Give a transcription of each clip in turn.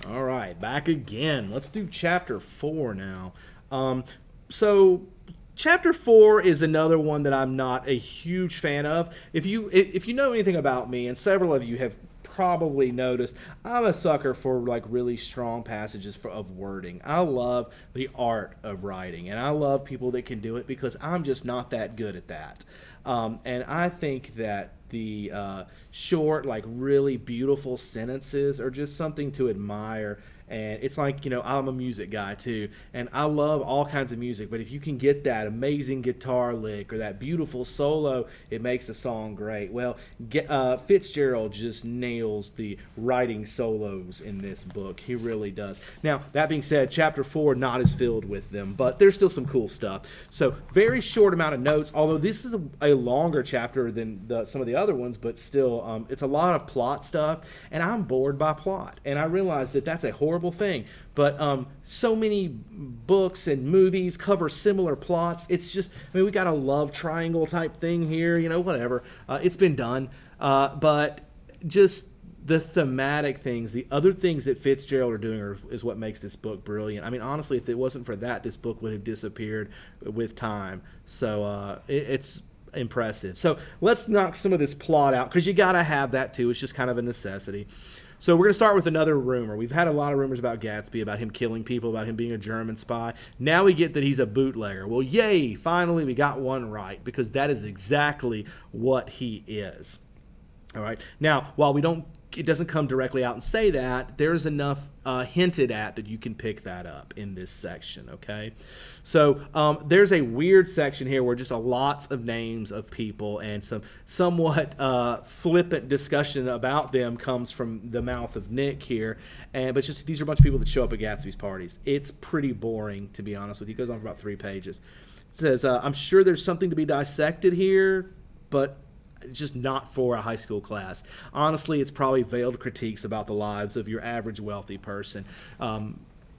All right, back again. Let's do chapter 4 now. So chapter 4 is another one that I'm not a huge fan of. If you know anything about me, and several of you have probably noticed, I'm a sucker for like really strong passages of wording. I love the art of writing, and I love people that can do it because I'm just not that good at that. And I think that the short, like really beautiful sentences are just something to admire. And it's like, I'm a music guy too, and I love all kinds of music. But if you can get that amazing guitar lick or that beautiful solo, it makes the song great. Well, Fitzgerald just nails the writing solos in this book. He really does. Now, that being said, chapter 4 not as filled with them, but there's still some cool stuff. So, very short amount of notes, although this is a longer chapter than some of the other ones, but still, it's a lot of plot stuff, and I'm bored by plot. And I realize that that's a horrible thing, but so many books and movies cover similar plots. It's just, we got a love triangle type thing here, whatever. It's been done, but just the thematic things, the other things that Fitzgerald are doing is what makes this book brilliant. Honestly, if it wasn't for that, this book would have disappeared with time. So it's impressive. So let's knock some of this plot out, because you got to have that too. It's just kind of a necessity. So we're going to start with another rumor. We've had a lot of rumors about Gatsby, about him killing people, about him being a German spy. Now we get that he's a bootlegger. Well, yay, finally we got one right, because that is exactly what he is. All right. Now, while it doesn't come directly out and say that, there's enough hinted at that you can pick that up in this section, okay? So there's a weird section here where just lots of names of people and some somewhat flippant discussion about them comes from the mouth of Nick here. But just these are a bunch of people that show up at Gatsby's parties. It's pretty boring, to be honest with you. It goes on for about 3 pages. It says, I'm sure there's something to be dissected here, but just not for a high school class. Honestly, it's probably veiled critiques about the lives of your average wealthy person.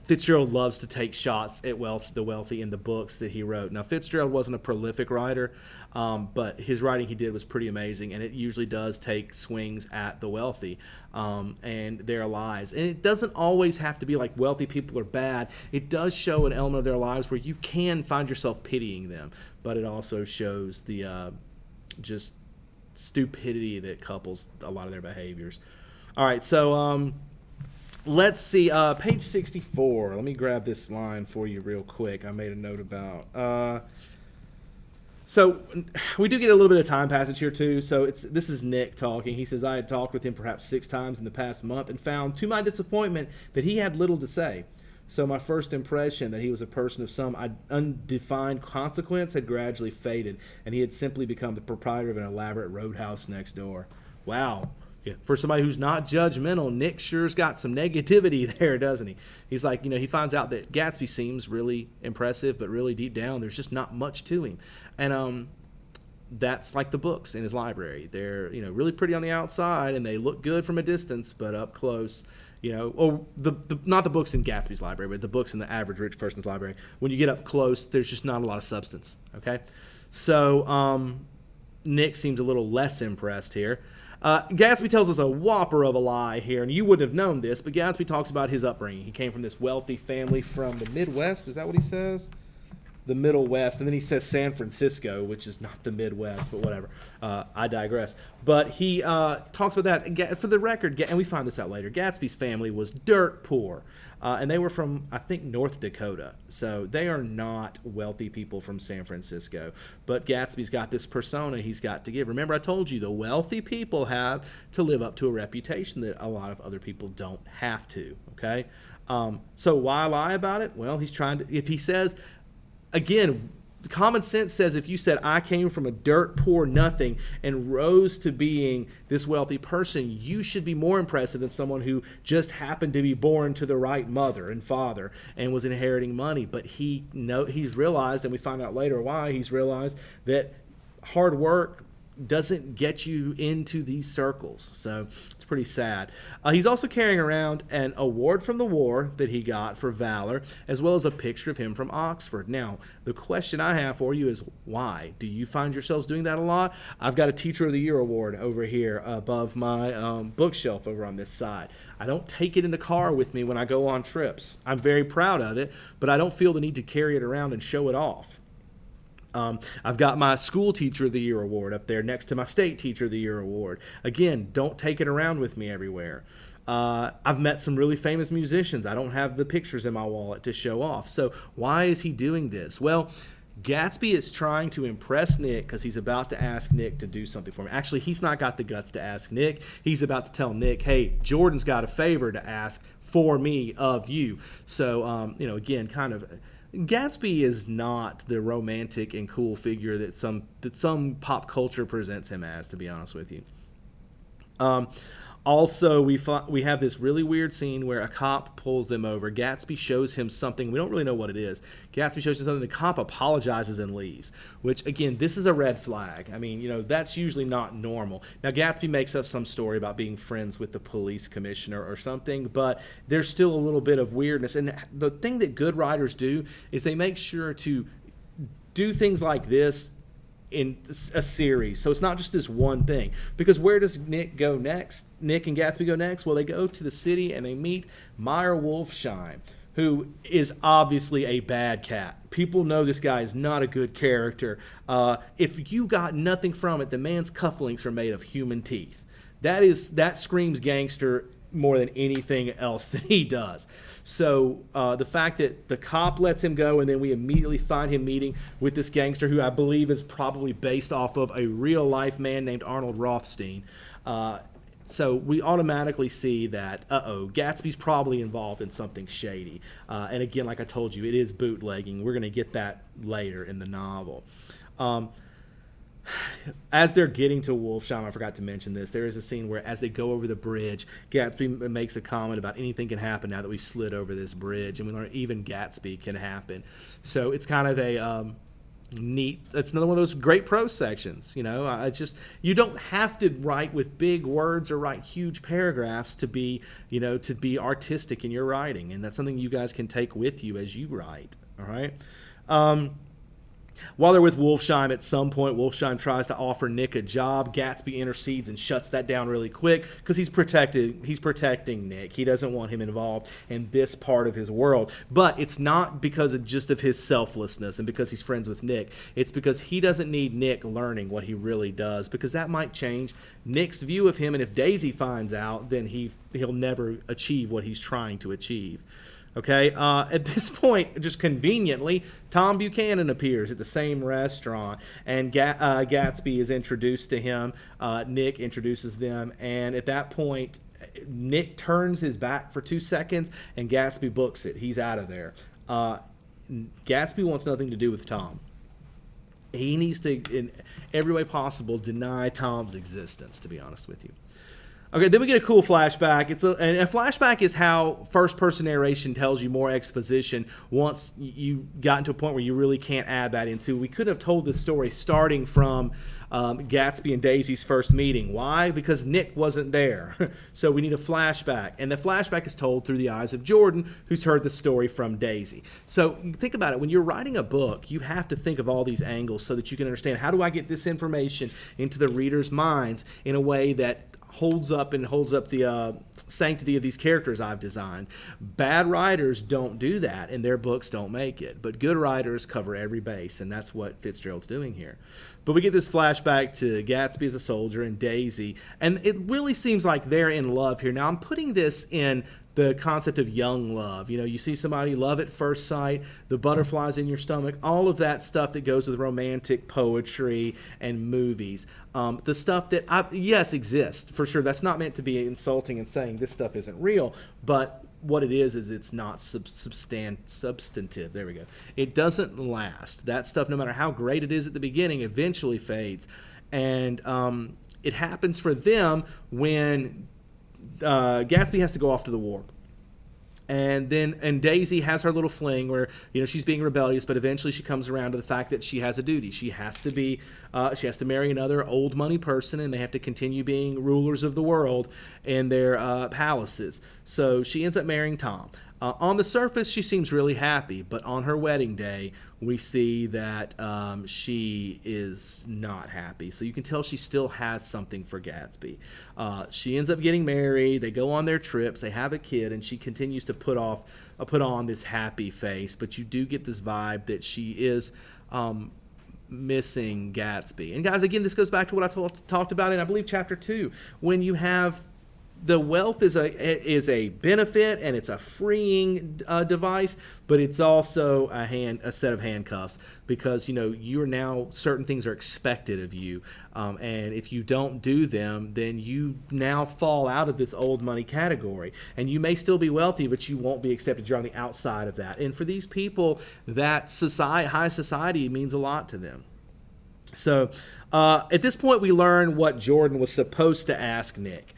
Fitzgerald loves to take shots at the wealthy in the books that he wrote. Now, Fitzgerald wasn't a prolific writer, but his writing he did was pretty amazing, and it usually does take swings at the wealthy and their lives. And it doesn't always have to be like wealthy people are bad. It does show an element of their lives where you can find yourself pitying them, but it also shows the just stupidity that couples a lot of their behaviors. All right, so let's see, page 64. Let me grab this line for you real quick. I made a note about. So we do get a little bit of time passage here too. So this is Nick talking. He says, I had talked with him perhaps 6 times in the past month and found, to my disappointment, that he had little to say. So my first impression that he was a person of some undefined consequence had gradually faded, and he had simply become the proprietor of an elaborate roadhouse next door. Wow. Yeah. For somebody who's not judgmental, Nick sure's got some negativity there, doesn't he? He's like, he finds out that Gatsby seems really impressive, but really deep down, there's just not much to him. And that's like the books in his library. They're, really pretty on the outside, and they look good from a distance, but up close, not the books in Gatsby's library, but the books in the average rich person's library. When you get up close, there's just not a lot of substance, okay? So Nick seems a little less impressed here. Gatsby tells us a whopper of a lie here, and you wouldn't have known this, but Gatsby talks about his upbringing. He came from this wealthy family from the Midwest. Is that what he says? The Middle West, and then he says San Francisco, which is not the Midwest, but whatever. I digress. But he talks about that. For the record, and we find this out later, Gatsby's family was dirt poor, and they were from, I think, North Dakota. So they are not wealthy people from San Francisco. But Gatsby's got this persona he's got to give. Remember, I told you, the wealthy people have to live up to a reputation that a lot of other people don't have to, okay? So why lie about it? Well, he's trying to, if he says, again, common sense says if you said, I came from a dirt poor nothing and rose to being this wealthy person, you should be more impressive than someone who just happened to be born to the right mother and father and was inheriting money. But he's realized, and we find out later why, he's realized that hard work doesn't get you into these circles. So it's pretty sad. He's also carrying around an award from the war that he got for valor, as well as a picture of him from Oxford. Now, the question I have for you is why? Do you find yourselves doing that a lot? I've got a Teacher of the Year award over here above my bookshelf over on this side. I don't take it in the car with me when I go on trips. I'm very proud of it, but I don't feel the need to carry it around and show it off. I've got my School Teacher of the Year award up there next to my State Teacher of the Year award. Again, don't take it around with me everywhere. I've met some really famous musicians. I don't have the pictures in my wallet to show off. So why is he doing this? Well, Gatsby is trying to impress Nick because he's about to ask Nick to do something for him. Actually, he's not got the guts to ask Nick. He's about to tell Nick, hey, Jordan's got a favor to ask for me of you. So, again, kind of Gatsby is not the romantic and cool figure that some pop culture presents him as, to be honest with you. Also, we have this really weird scene where a cop pulls them over. Gatsby shows him something. We don't really know what it is. Gatsby shows him something. The cop apologizes and leaves, which, again, this is a red flag. I mean, that's usually not normal. Now, Gatsby makes up some story about being friends with the police commissioner or something, but there's still a little bit of weirdness. And the thing that good writers do is they make sure to do things like this in a series, so it's not just this one thing. Because where does Nick go next? Nick and Gatsby go next? Well, they go to the city and they meet Meyer Wolfsheim, who is obviously a bad cat. People know this guy is not a good character. If you got nothing from it, the man's cufflinks are made of human teeth. That screams gangster more than anything else that he does. So the fact that the cop lets him go and then we immediately find him meeting with this gangster who I believe is probably based off of a real life man named Arnold Rothstein. So we automatically see that, Gatsby's probably involved in something shady. And again, like I told you, it is bootlegging. We're going to get that later in the novel. As they're getting to Wolfsheim, I forgot to mention this, there is a scene where as they go over the bridge, Gatsby makes a comment about anything can happen now that we've slid over this bridge, and we learn even Gatsby can happen. So it's kind of a neat, it's another one of those great prose sections. It's just, you don't have to write with big words or write huge paragraphs to be artistic in your writing, and that's something you guys can take with you as you write. All right. While they're with Wolfsheim, at some point, Wolfsheim tries to offer Nick a job. Gatsby intercedes and shuts that down really quick because he's protecting Nick. He doesn't want him involved in this part of his world. But it's not because of his selflessness and because he's friends with Nick. It's because he doesn't need Nick learning what he really does, because that might change Nick's view of him. And if Daisy finds out, then he'll never achieve what he's trying to achieve. Okay, at this point, just conveniently, Tom Buchanan appears at the same restaurant, and Gatsby is introduced to him. Nick introduces them, and at that point, Nick turns his back for 2 seconds, and Gatsby books it. He's out of there. Gatsby wants nothing to do with Tom. He needs to, in every way possible, deny Tom's existence, to be honest with you. Okay, then we get a cool flashback. And a flashback is how first-person narration tells you more exposition once you got into a point where you really can't add that into. We could have told this story starting from Gatsby and Daisy's first meeting. Why? Because Nick wasn't there. So we need a flashback. And the flashback is told through the eyes of Jordan, who's heard the story from Daisy. So think about it. When you're writing a book, you have to think of all these angles so that you can understand, how do I get this information into the reader's minds in a way that holds up the sanctity of these characters I've designed. Bad writers don't do that, and their books don't make it. But good writers cover every base, and that's what Fitzgerald's doing here. But we get this flashback to Gatsby as a soldier and Daisy, and it really seems like they're in love here. Now, I'm putting this in the concept of young love. You see somebody, love at first sight, the butterflies in your stomach, all of that stuff that goes with romantic poetry and movies. The stuff that, yes, exists, for sure. That's not meant to be insulting and saying this stuff isn't real, but what it is it's not substantive. There we go. It doesn't last. That stuff, no matter how great it is at the beginning, eventually fades. And it happens for them when Gatsby has to go off to the war. And Daisy has her little fling where she's being rebellious, but eventually she comes around to the fact that she has a duty. She has to marry another old money person, and they have to continue being rulers of the world in their palaces. So she ends up marrying Tom. On the surface, she seems really happy, but on her wedding day, we see that she is not happy. So you can tell she still has something for Gatsby. She ends up getting married. They go on their trips. They have a kid, and she continues to put on this happy face. But you do get this vibe that she is missing Gatsby. And guys, again, this goes back to what I talked about in, I believe, chapter 2, when you have the wealth is a benefit and it's a freeing device, but it's also a set of handcuffs, because you're now, certain things are expected of you, and if you don't do them, then you now fall out of this old money category, and you may still be wealthy, but you won't be accepted. You're on the outside of that, and for these people, that high society means a lot to them. So at this point, we learn what Jordan was supposed to ask Nick.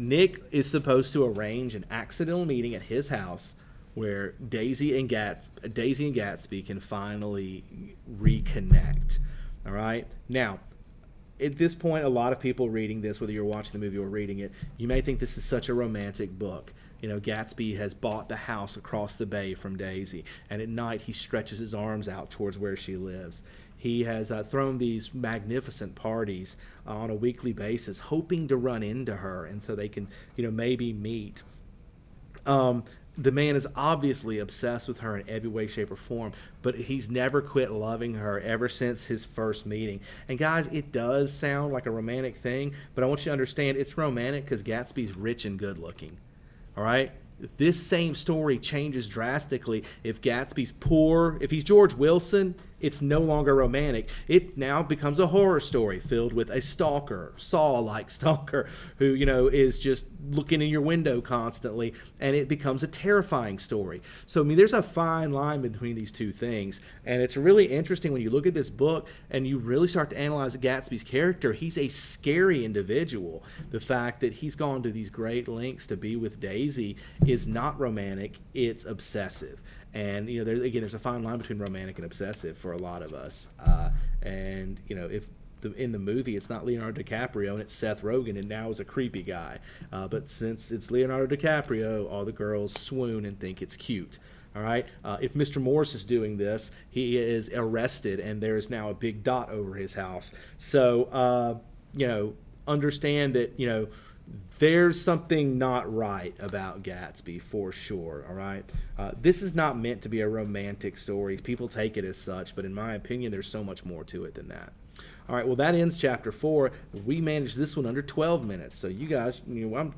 Nick is supposed to arrange an accidental meeting at his house where Daisy and Gatsby can finally reconnect. All right? Now, at this point, a lot of people reading this, whether you're watching the movie or reading it, you may think this is such a romantic book. Gatsby has bought the house across the bay from Daisy, and at night he stretches his arms out towards where she lives. He has thrown these magnificent parties on a weekly basis, hoping to run into her, and so they can, maybe meet. The man is obviously obsessed with her in every way, shape, or form, but he's never quit loving her ever since his first meeting. And guys, it does sound like a romantic thing, but I want you to understand it's romantic because Gatsby's rich and good looking. All right? This same story changes drastically if Gatsby's poor. If he's George Wilson, it's no longer romantic. It now becomes a horror story filled with a stalker, Saw-like stalker, who, is just looking in your window constantly, and it becomes a terrifying story. So, there's a fine line between these two things, and it's really interesting when you look at this book and you really start to analyze Gatsby's character. He's a scary individual. The fact that he's gone to these great lengths to be with Daisy is not romantic, it's obsessive. And there's a fine line between romantic and obsessive for a lot of us. And if in the movie it's not Leonardo DiCaprio and it's Seth Rogen, and now is a creepy guy. But since it's Leonardo DiCaprio, all the girls swoon and think it's cute. All right. If Mr. Morris is doing this, he is arrested, and there is now a big dot over his house. So understand that there's something not right about Gatsby for sure, all right? This is not meant to be a romantic story. People take it as such, but in my opinion, there's so much more to it than that. All right, well, that ends chapter 4. We managed this one under 12 minutes, so you guys,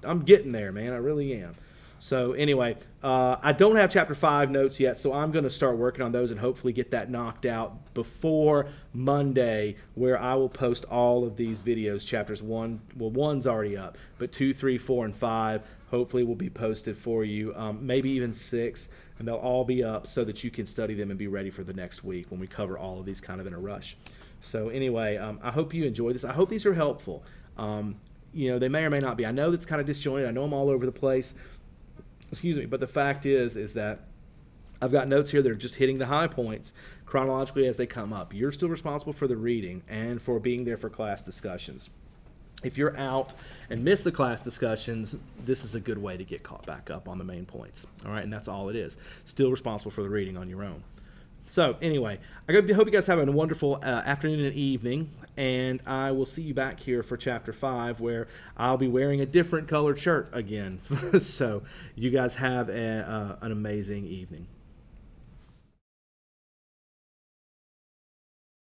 I'm getting there, man. I really am. So anyway, I don't have chapter 5 notes yet, so I'm going to start working on those and hopefully get that knocked out before Monday, where I will post all of these videos. Chapters 1, well, 1's already up, but 2, 3, 4, and 5 hopefully will be posted for you, maybe even 6, and they'll all be up so that you can study them and be ready for the next week when we cover all of these kind of in a rush. So anyway, I hope you enjoy this. I hope these are helpful. They may or may not be. I know that's kind of disjointed. I know I'm all over the place. Excuse me, but the fact is that I've got notes here that are just hitting the high points chronologically as they come up. You're still responsible for the reading and for being there for class discussions. If you're out and miss the class discussions, this is a good way to get caught back up on the main points. All right, and that's all it is. Still responsible for the reading on your own. So anyway, I hope you guys have a wonderful afternoon and evening, and I will see you back here for chapter 5, where I'll be wearing a different colored shirt again. So you guys have an amazing evening.